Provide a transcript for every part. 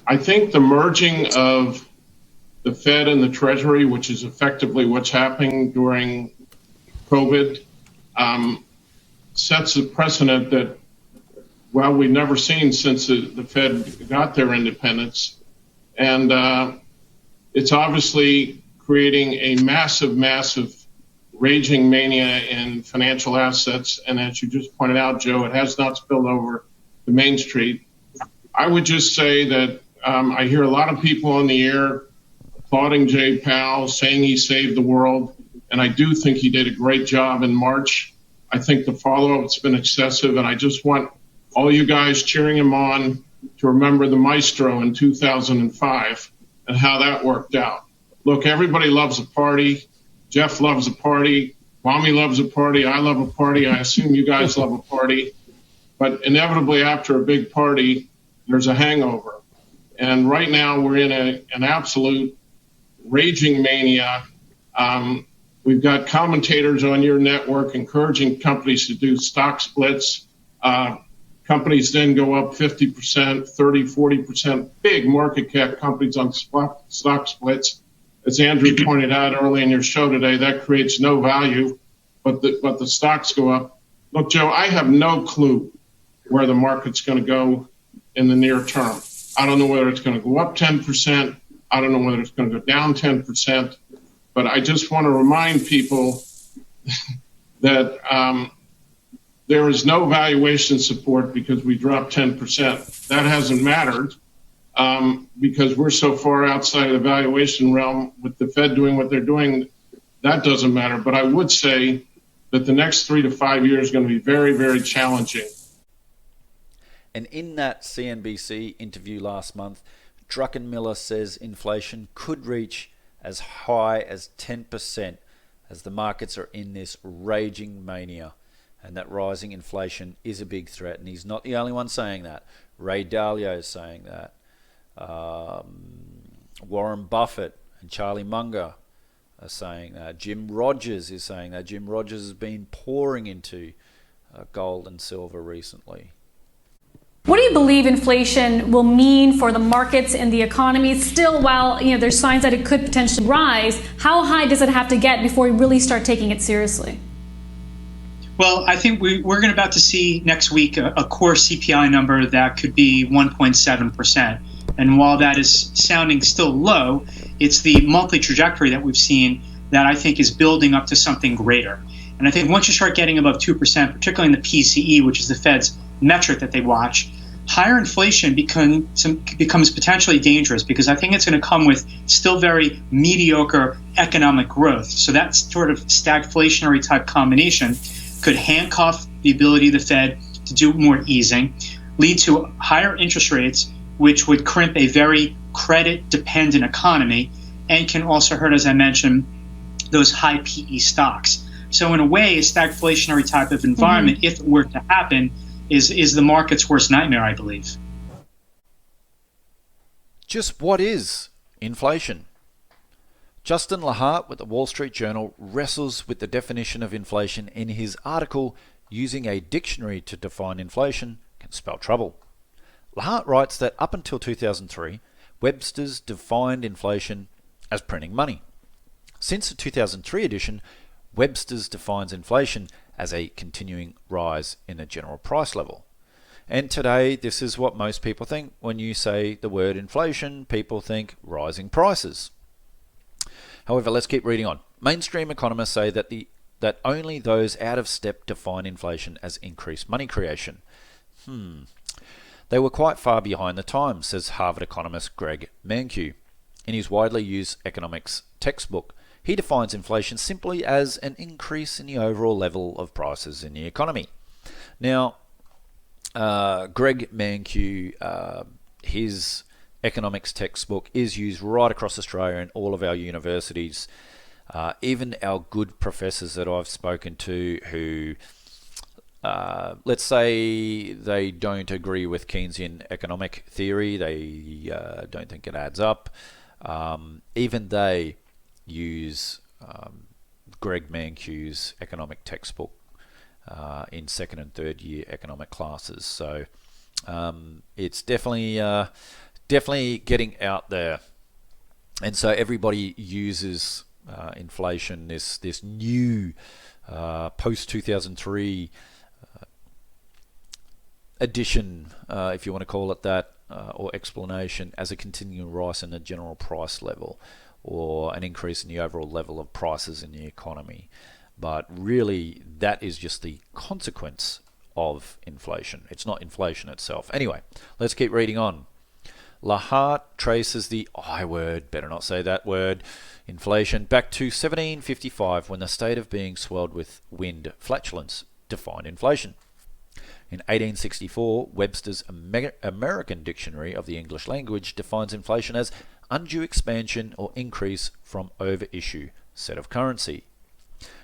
I think the merging of the Fed and the Treasury, which is effectively what's happening during COVID, sets a precedent that, well, we've never seen since the Fed got their independence. And it's obviously creating a massive raging mania in financial assets. And as you just pointed out, Joe, it has not spilled over to Main Street. I would just say that I hear a lot of people on the air applauding Jay Powell, saying he saved the world. And I do think he did a great job in March. I think the follow-up's been excessive, and I just want all you guys cheering him on to remember the maestro in 2005 and how that worked out. Look, everybody loves a party. Jeff loves a party. Mommy loves a party. I love a party. I assume you guys love a party. But inevitably, after a big party, there's a hangover. And right now, we're in an absolute raging mania. We've got commentators on your network encouraging companies to do stock splits. Companies then go up 50%, 30, 40%, big market cap companies on stock splits. As Andrew pointed out early in your show today, that creates no value, but the stocks go up. Look, Joe, I have no clue where the market's going to go in the near term. I don't know whether it's going to go up 10%. I don't know whether it's going to go down 10%. But I just want to remind people that there is no valuation support because we dropped 10%. That hasn't mattered because we're so far outside of the valuation realm with the Fed doing what they're doing. That doesn't matter. But I would say that the next 3 to 5 years is going to be very, very challenging. And in that CNBC interview last month, Druckenmiller says inflation could reach as high as 10% as the markets are in this raging mania, and that rising inflation is a big threat. And he's not the only one saying that. Ray Dalio is saying that. Warren Buffett and Charlie Munger are saying that. Jim Rogers is saying that. Jim Rogers has been pouring into gold and silver recently. What do you believe inflation will mean for the markets and the economy? Still, while there's signs that it could potentially rise, how high does it have to get before we really start taking it seriously? Well, I think we're about to see next week a core CPI number that could be 1.7%. And while that is sounding still low, it's the monthly trajectory that we've seen that I think is building up to something greater. And I think once you start getting above 2%, particularly in the PCE, which is the Fed's metric that they watch, higher inflation becomes potentially dangerous because I think it's going to come with still very mediocre economic growth. So that sort of stagflationary type combination could handcuff the ability of the Fed to do more easing, lead to higher interest rates, which would crimp a very credit-dependent economy, and can also hurt, as I mentioned, those high PE stocks. So in a way, a stagflationary type of environment, if it were to happen, is the market's worst nightmare, I believe. Just what is inflation? Justin Lahart with the Wall Street Journal wrestles with the definition of inflation in his article, Using a Dictionary to Define Inflation Can Spell Trouble. Lahart writes that up until 2003, Webster's defined inflation as printing money. Since the 2003 edition, Webster's defines inflation as a continuing rise in the general price level. And today, this is what most people think. When you say the word inflation, people think rising prices. However, let's keep reading on. Mainstream economists say that only those out of step define inflation as increased money creation. They were quite far behind the times, says Harvard economist Greg Mankiw. In his widely used economics textbook, he defines inflation simply as an increase in the overall level of prices in the economy. Now, Greg Mankiw, his economics textbook is used right across Australia in all of our universities. Even our good professors that I've spoken to who, let's say they don't agree with Keynesian economic theory, they don't think it adds up, even they use Greg Mankiw's economic textbook in second and third year economic classes. So it's definitely definitely getting out there. And so everybody uses inflation, this new post-2003 addition, if you want to call it that, or explanation, as a continuing rise in the general price level, or an increase in the overall level of prices in the economy. But really, that is just the consequence of inflation. It's not inflation itself. Anyway, let's keep reading on. Lahart traces the I word, better not say that word, inflation, back to 1755, when the state of being swelled with wind flatulence defined inflation. In 1864, Webster's American Dictionary of the English Language defines inflation as undue expansion or increase from overissue set of currency.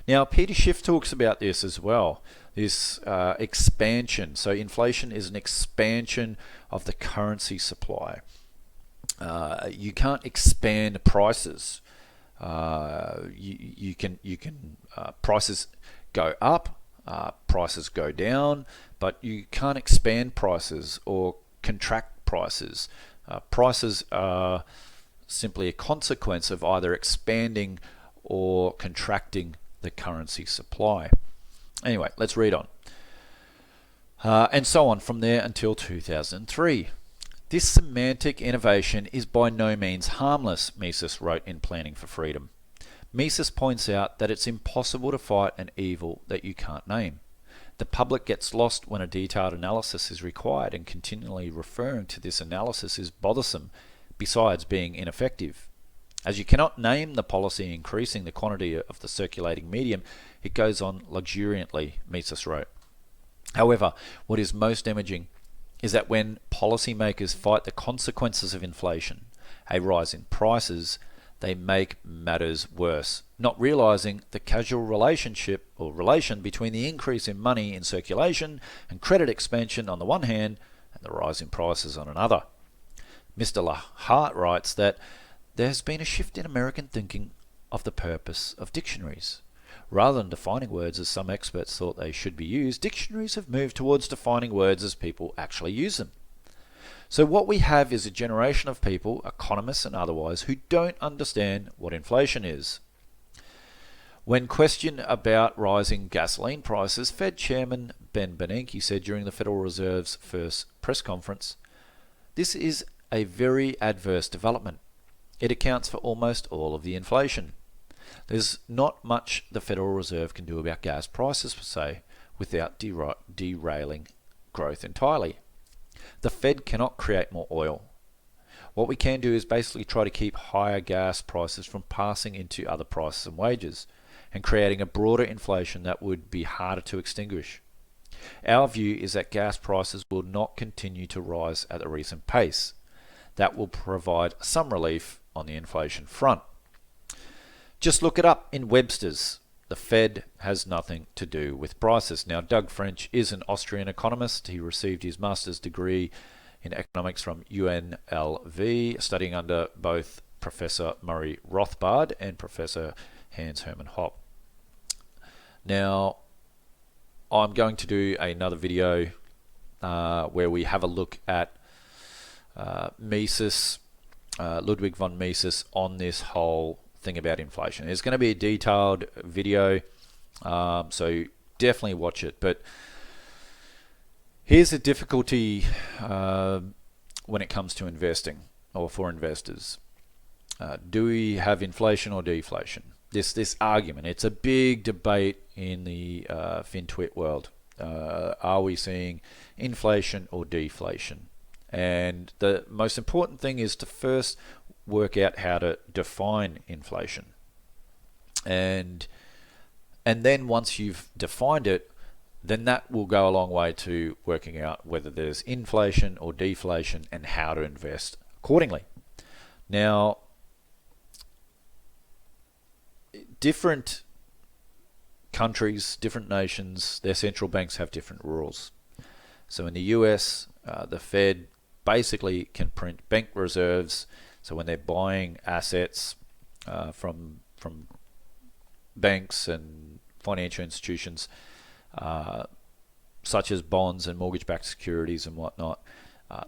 Now, Peter Schiff talks about this as well, this expansion. So inflation is an expansion of the currency supply. You can't expand prices. You can prices go up, prices go down, but you can't expand prices or contract prices. Prices are simply a consequence of either expanding or contracting the currency supply. Anyway, let's read on. And so on from there until 2003. This semantic innovation is by no means harmless, Mises wrote in Planning for Freedom. Mises points out that it's impossible to fight an evil that you can't name. The public gets lost when a detailed analysis is required, and continually referring to this analysis is bothersome, besides being ineffective. As you cannot name the policy increasing the quantity of the circulating medium, it goes on luxuriantly, Mises wrote. However, what is most damaging is that when policymakers fight the consequences of inflation, a rise in prices, they make matters worse, not realizing the causal relationship or relation between the increase in money in circulation and credit expansion on the one hand and the rise in prices on another. Mr. Lahart writes that there has been a shift in American thinking of the purpose of dictionaries. Rather than defining words as some experts thought they should be used, dictionaries have moved towards defining words as people actually use them. So what we have is a generation of people, economists and otherwise, who don't understand what inflation is. When questioned about rising gasoline prices, Fed Chairman Ben Bernanke said during the Federal Reserve's first press conference, "This is a very adverse development. It accounts for almost all of the inflation. There's not much the Federal Reserve can do about gas prices per se without derailing growth entirely. The Fed cannot create more oil. What we can do is basically try to keep higher gas prices from passing into other prices and wages, and creating a broader inflation that would be harder to extinguish. Our view is that gas prices will not continue to rise at the recent pace. That will provide some relief on the inflation front. Just look it up in Webster's. The Fed has nothing to do with prices." Now, Doug French is an Austrian economist. He received his master's degree in economics from UNLV, studying under both Professor Murray Rothbard and Professor Hans Hermann Hoppe. Now, I'm going to do another video where we have a look at Mises, Ludwig von Mises, on this whole thing about inflation. It's going to be a detailed video, so definitely watch it. But here's the difficulty when it comes to investing, or for investors. Do we have inflation or deflation? This argument, it's a big debate in the FinTwit world. Are we seeing inflation or deflation? And the most important thing is to first work out how to define inflation. And then once you've defined it, then that will go a long way to working out whether there's inflation or deflation and how to invest accordingly. Now, different countries, different nations, their central banks have different rules. So in the US, the Fed basically can print bank reserves. So when they're buying assets from banks and financial institutions, such as bonds and mortgage-backed securities and whatnot,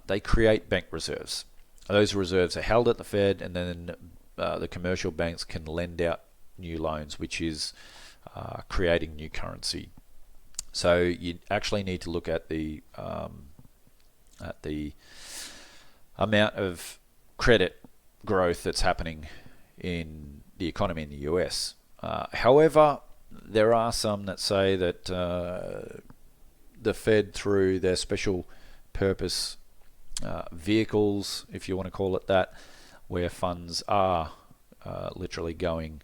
they create bank reserves. Those reserves are held at the Fed, and then the commercial banks can lend out new loans, which is creating new currency. So you actually need to look at the amount of credit growth that's happening in the economy in the US. However, there are some that say that the Fed, through their special purpose vehicles, if you want to call it that, where funds are literally going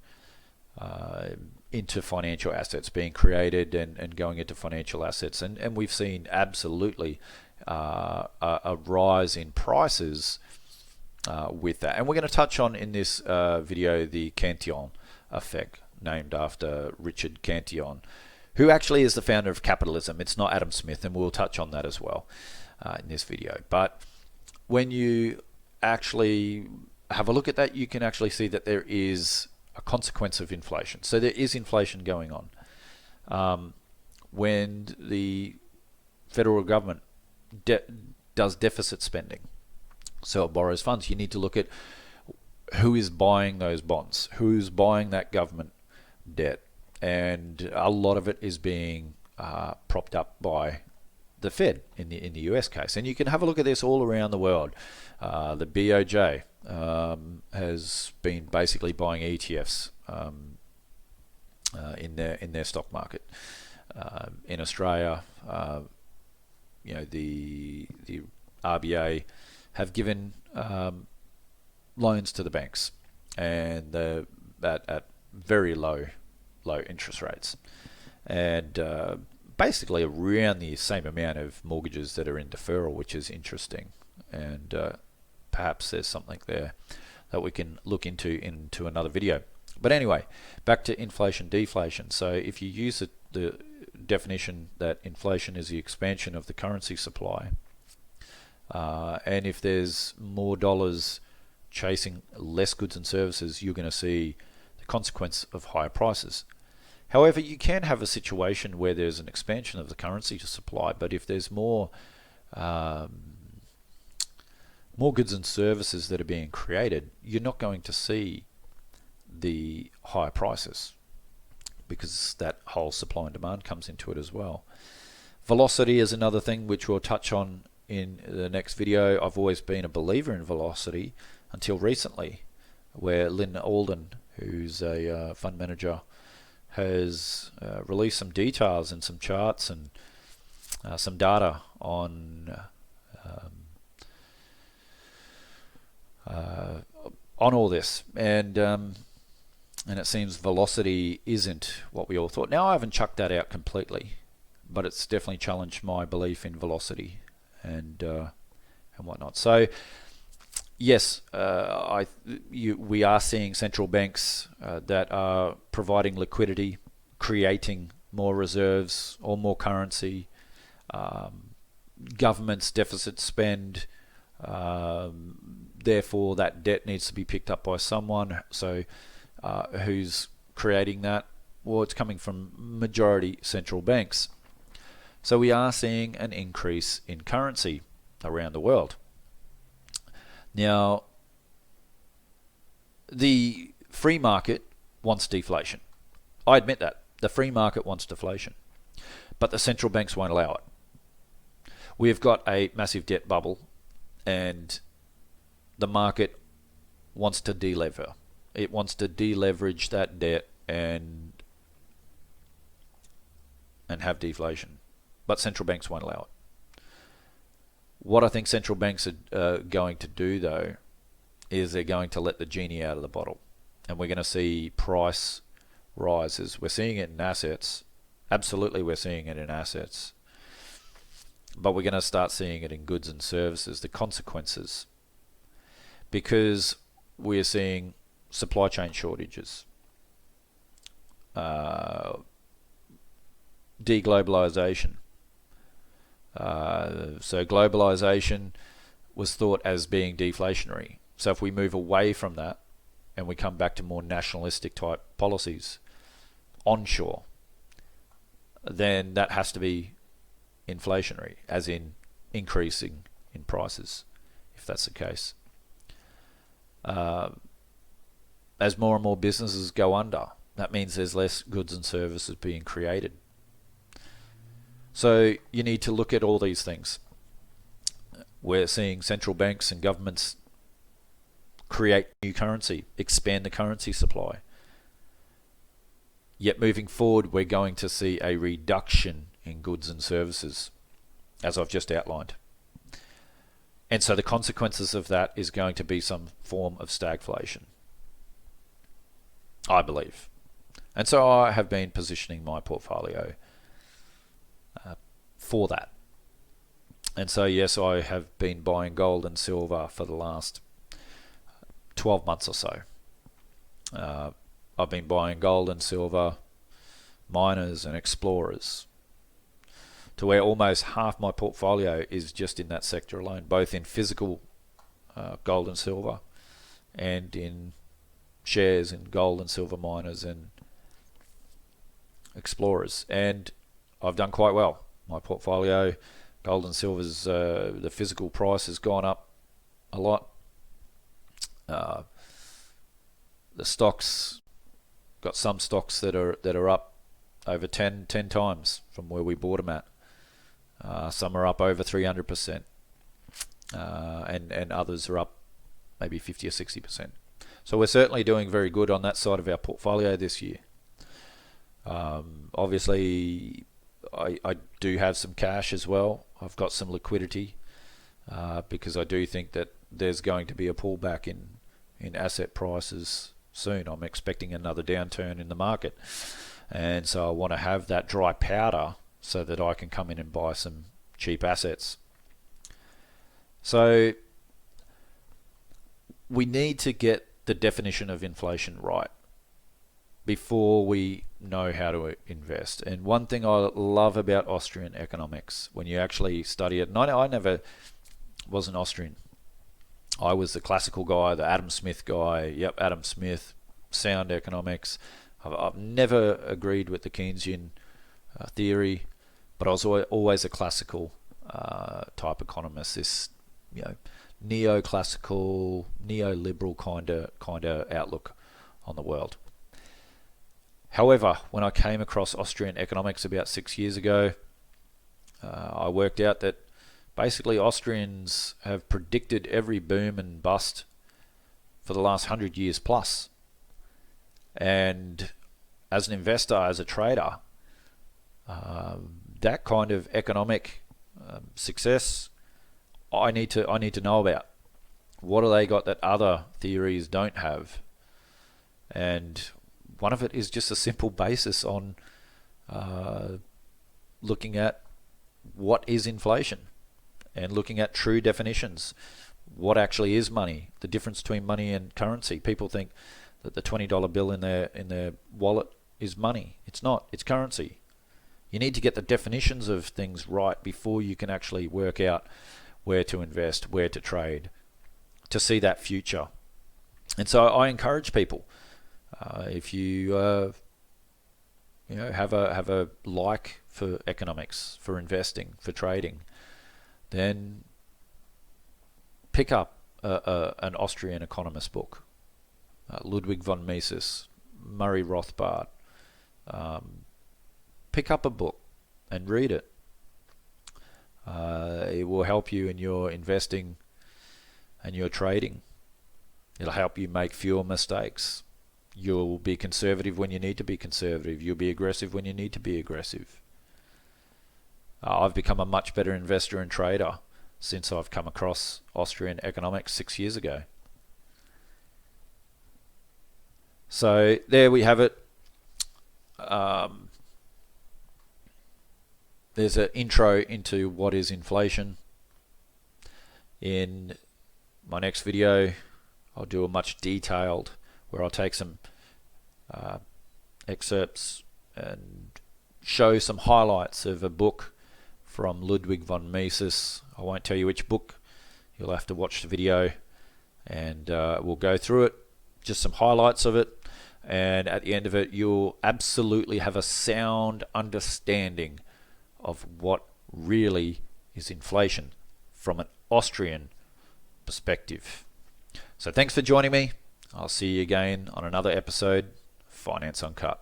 into financial assets, being created and going into financial assets. And we've seen absolutely a rise in prices with that. And we're going to touch on in this video the Cantillon effect, named after Richard Cantillon, who actually is the founder of capitalism. It's not Adam Smith, and we'll touch on that as well in this video. But when you actually have a look at that, you can actually see that there is a consequence of inflation. So there is inflation going on. When the federal government does deficit spending, so it borrows funds, you need to look at who is buying those bonds, who's buying that government debt, and a lot of it is being propped up by the Fed in the US case. And you can have a look at this all around the world. The BOJ has been basically buying ETFs in their stock market. In Australia, the RBA have given loans to the banks, and at very low interest rates, and basically around the same amount of mortgages that are in deferral, which is interesting. And perhaps there's something there that we can look into another video. But anyway, back to inflation deflation. So if you use the definition that inflation is the expansion of the currency supply, and if there's more dollars chasing less goods and services, you're going to see the consequence of higher prices. However, you can have a situation where there's an expansion of the currency supply, but if there's more goods and services that are being created, you're not going to see the higher prices, because that whole supply and demand comes into it as well. Velocity is another thing which we'll touch on in the next video. I've always been a believer in velocity until recently, where Lynn Alden, who's a fund manager, has released some details and some charts and some data on all this, and it seems velocity isn't what we all thought. Now, I haven't chucked that out completely, but it's definitely challenged my belief in velocity and whatnot. So yes, we are seeing central banks that are providing liquidity, creating more reserves or more currency. Governments deficit spend, therefore that debt needs to be picked up by someone. So who's creating that? Well, it's coming from majority central banks. So we are seeing an increase in currency around the world. Now, the free market wants deflation. I admit that. The free market wants deflation. But the central banks won't allow it. We've got a massive debt bubble, and the market wants to delever. It wants to deleverage that debt and have deflation. But central banks won't allow it. What I think central banks are going to do, though, is they're going to let the genie out of the bottle. And we're going to see price rises. We're seeing it in assets. Absolutely, we're seeing it in assets. But we're going to start seeing it in goods and services, the consequences. Because we're seeing supply chain shortages, deglobalization. So globalization was thought as being deflationary. So if we move away from that and we come back to more nationalistic type policies onshore, then that has to be inflationary, as in increasing in prices, if that's the case. as more and more businesses go under. That means there's less goods and services being created. So you need to look at all these things. We're seeing central banks and governments create new currency, expand the currency supply. Yet moving forward, we're going to see a reduction in goods and services, as I've just outlined. And so the consequences of that is going to be some form of stagflation, I believe. And so I have been positioning my portfolio for that. And so yes, I have been buying gold and silver for the last 12 months or so. I've been buying gold and silver, miners and explorers, to where almost half my portfolio is just in that sector alone, both in physical gold and silver and in shares in gold and silver miners and explorers. And I've done quite well. My portfolio, gold and silver's, the physical price has gone up a lot. The stocks, got some stocks that are up over 10 times from where we bought them at. Some are up over 300%, and others are up maybe 50 or 60%. So we're certainly doing very good on that side of our portfolio this year. Obviously, I do have some cash as well. I've got some liquidity because I do think that there's going to be a pullback in asset prices soon. I'm expecting another downturn in the market, and so I want to have that dry powder so that I can come in and buy some cheap assets. So we need to get the definition of inflation right before we know how to invest. And one thing I love about Austrian economics, when you actually study it, and I never was an Austrian. I was the classical guy, the Adam Smith guy. Yep, Adam Smith, sound economics. I've never agreed with the Keynesian theory, but I was always a classical type economist. This, neoclassical, neoliberal kind of outlook on the world. However, when I came across Austrian economics about 6 years ago, I worked out that basically Austrians have predicted every boom and bust for the last 100 years plus. And as an investor, as a trader, that kind of economic success, I need to know about. What have they got that other theories don't have? And one of it is just a simple basis on looking at what is inflation and looking at true definitions. What actually is money? The difference between money and currency. People think that the $20 bill in their wallet is money. It's not. It's currency. You need to get the definitions of things right before you can actually work out where to invest, where to trade, to see that future. And so I encourage people, if you have a like for economics, for investing, for trading, then pick up an Austrian economist book, Ludwig von Mises, Murray Rothbard. Pick up a book and read it. It will help you in your investing and your trading. It'll help you make fewer mistakes. You'll be conservative when you need to be conservative. You'll be aggressive when you need to be aggressive. I've become a much better investor and trader since I've come across Austrian economics 6 years ago. So there we have it. There's an intro into what is inflation. In my next video, I'll do a much detailed, where I'll take some excerpts and show some highlights of a book from Ludwig von Mises. I won't tell you which book. You'll have to watch the video, and we'll go through it, just some highlights of it, and at the end of it, you'll absolutely have a sound understanding of what really is inflation from an Austrian perspective. So thanks for joining me. I'll see you again on another episode, Finance Uncut.